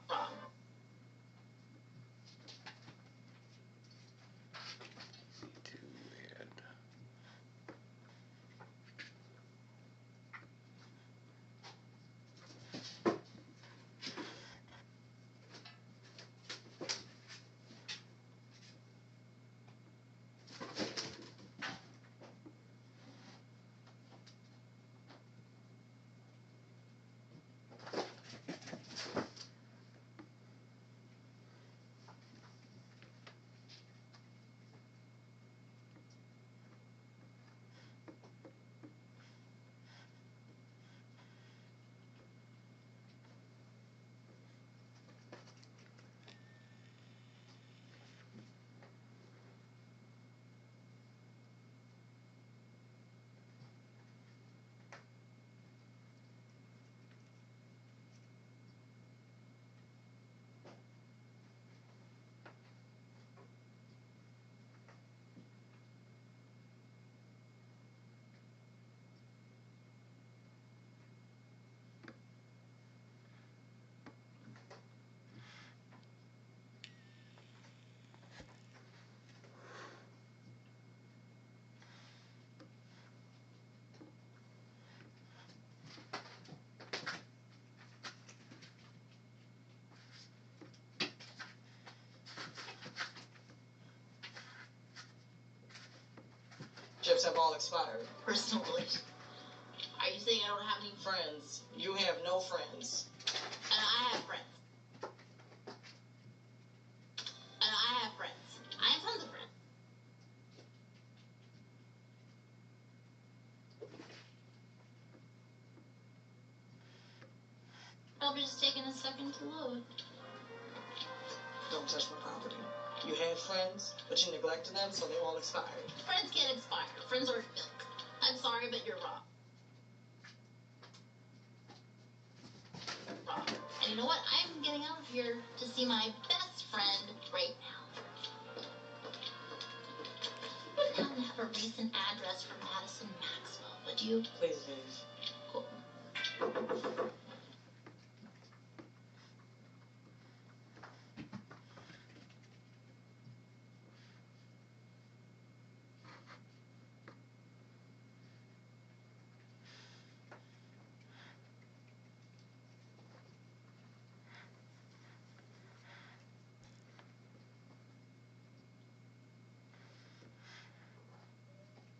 Too weird. Relationships have all expired. Personal relation. Are you saying I don't have any Friends. You have no friends. And I have friends. And I have friends. I have tons of friends. Probably just taking a second to load. Don't touch my property. You had friends, but you neglected them, so they all expired. Friends can't expire. Friends aren't milk. I'm sorry, but you're wrong. And you know what? I'm getting out of here to see my best friend right now. You wouldn't happen to have a recent address for Madison Maxwell, would you? Please leave. Cool.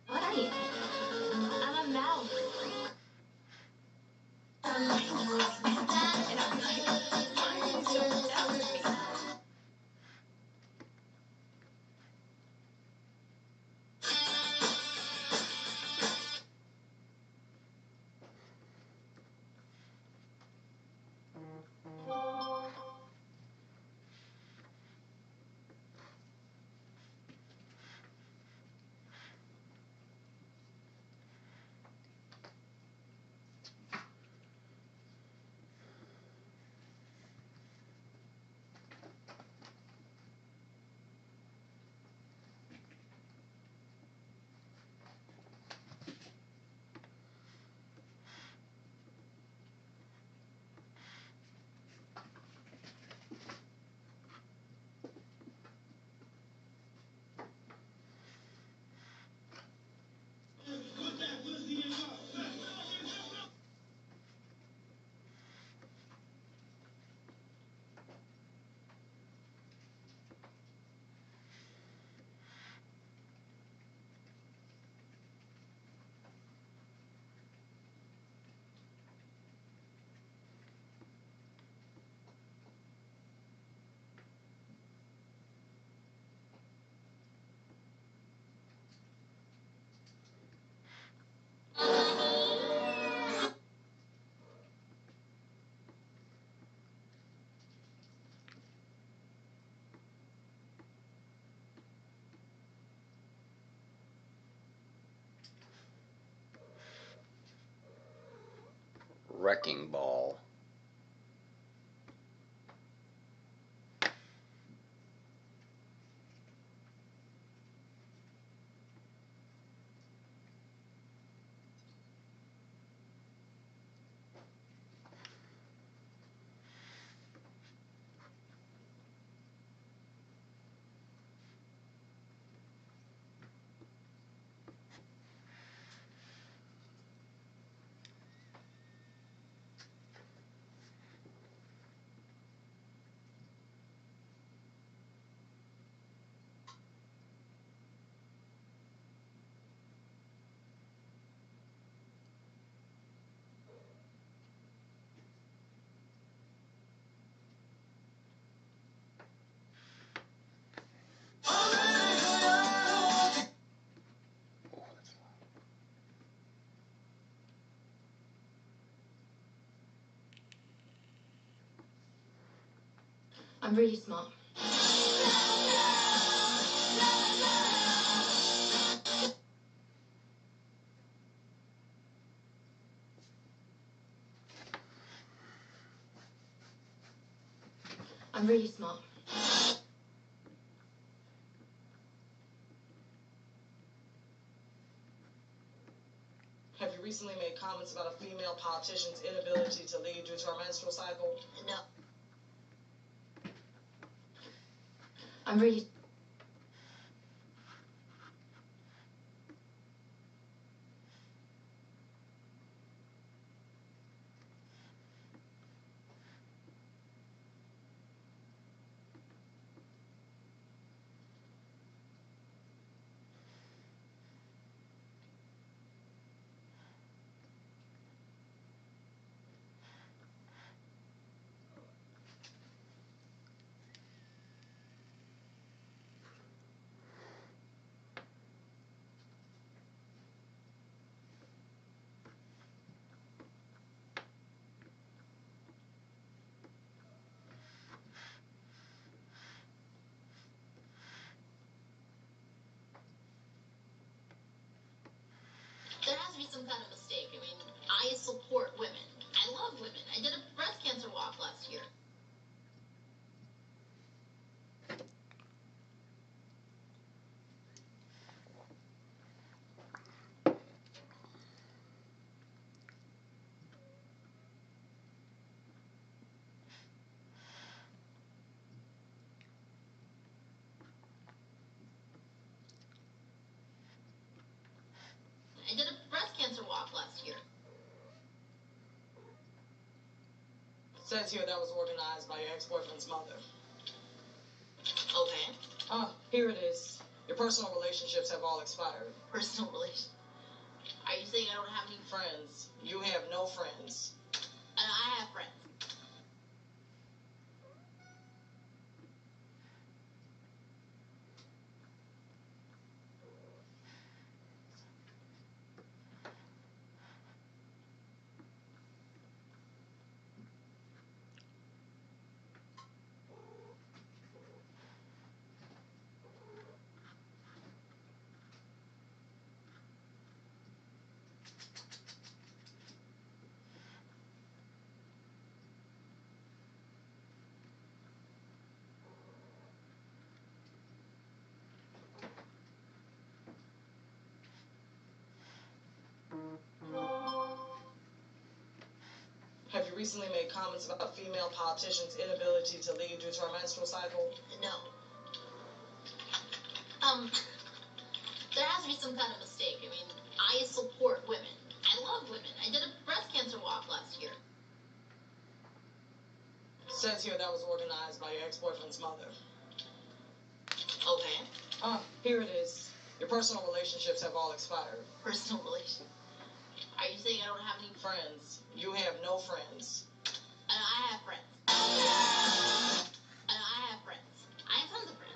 What are you? I'm a mouse. wrecking ball. I'm really smart. I'm really smart. Have you recently made comments about a female politician's inability to lead due to her menstrual cycle? No. I'm really... There has to be some kind of mistake. I mean, I support women. I love women. I did a breast cancer walk last year. I did a breast cancer walk last year. Says here that was organized by your ex-boyfriend's mother. Okay. Here it is. Your personal relationships have all expired. Personal relations. Are you saying I don't have any Friends. You have no friends. I have friends. Have you recently made comments about a female politician's inability to lead due to her menstrual cycle? No. There has to be some kind of mistake. I mean, I support women. I love women. I did a breast cancer walk last year. Says here that was organized by your ex-boyfriend's mother. Okay. Here it is. Your personal relationships have all expired. Personal relations. Are you saying I don't have any Friends. You have no friends. I have friends. I have friends. I have tons of friends.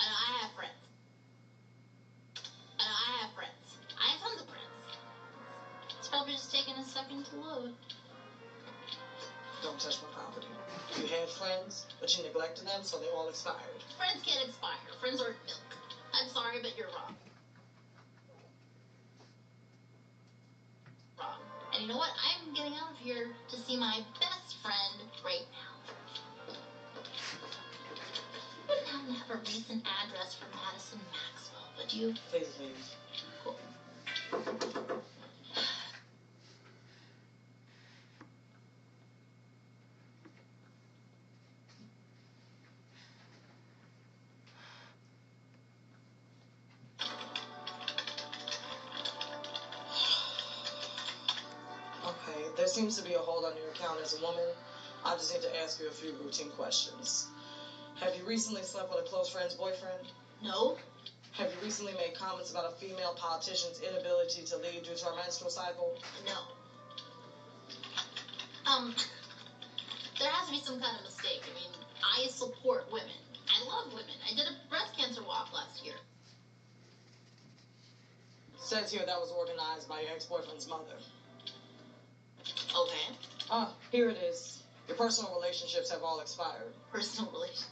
I have friends. second to load. Don't touch my property. You had friends, but you neglected them, so they all expired. Friends can't expire. Friends are milk. I'm sorry, but you're wrong. And you know what? I'm getting out of here to see my best friend right now. You wouldn't happen to have a recent address for Madison Maxwell, would you? Please leave. Cool. Okay, there seems to be a hold on your account as a woman. I just need to ask you a few routine questions. Have you recently slept with a close friend's boyfriend? No. Have you recently made comments about a female politician's inability to lead due to her menstrual cycle? No. There has to be some kind of mistake. I mean, I support women. I love women. I did a breast cancer walk last year. Says here that was organized by your ex-boyfriend's mother. Okay. Here it is. Your personal relationships have all expired. Personal relations.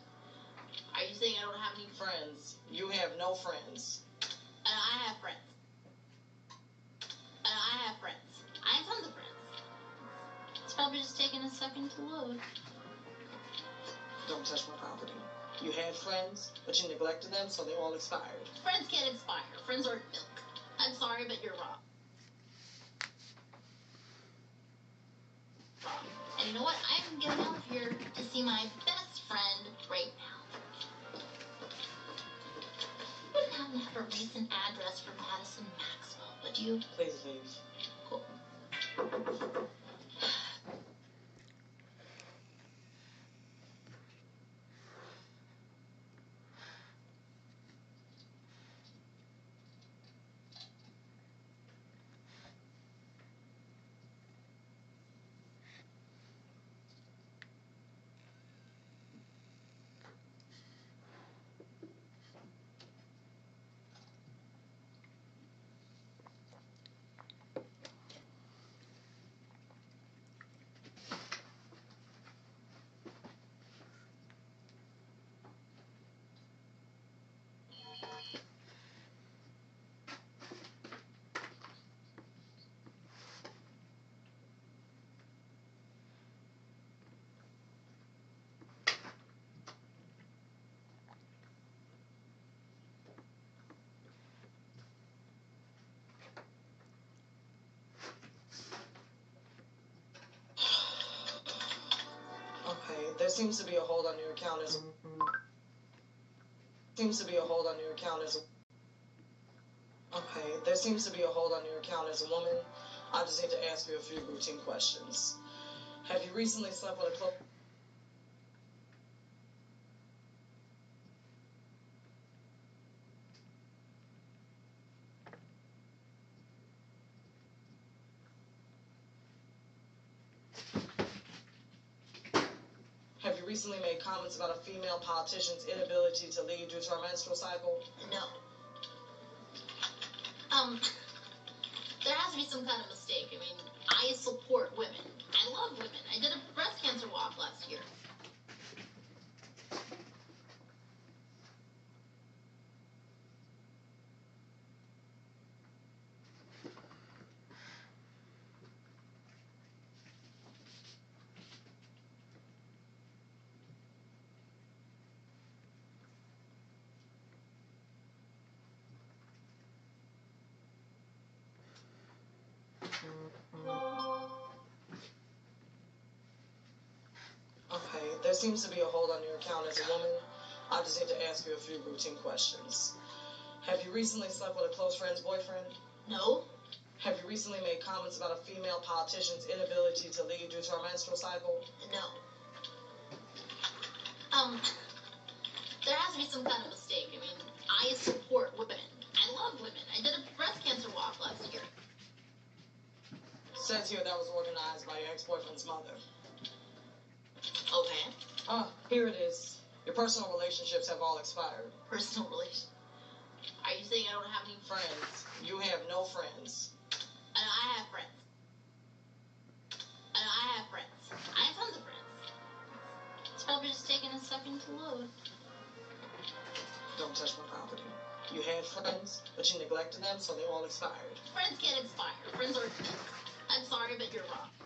Are you saying I don't have any Friends. You have no friends. And I have friends. And I have friends. I have tons of friends. It's probably just taking a second to load. Don't touch my property. You had friends, but you neglected them, so they all expired. Friends can't expire. Friends are milk. I'm sorry, but you're wrong. And you know what? I'm getting out of here to see my best friend right now. You wouldn't happen to have a recent address for Madison Maxwell, would you? Please leave. Cool. Okay, there seems to be a hold on your account as Okay, there seems to be a hold on your account as a woman. I just need to ask you a few routine questions. Have you recently slept with a close Have you recently made comments about a female politician's inability to lead due to her menstrual cycle? No. There has to be some kind of mistake. I mean, I support women. I love women. I did a breast cancer walk last year. Okay, there seems to be a hold on your account as a woman. I just need to ask you a few routine questions. Have you recently slept with a close friend's boyfriend? No. Have you recently made comments about a female politician's inability to lead due to her menstrual cycle? No. There has to be some kind of mistake. I mean, I support women. I love women. I did a breast cancer walk last year. Says here that was organized by your ex-boyfriend's mother. Okay. Here it is. Your personal relationships have all expired. Personal relations. Are you saying I don't have any Friends. You have no friends. And I have friends. probably just taking a second to load. Don't touch my property. You had friends, but you neglected them, so they all expired. Friends get expired. Friends are... I'm sorry, but you're wrong.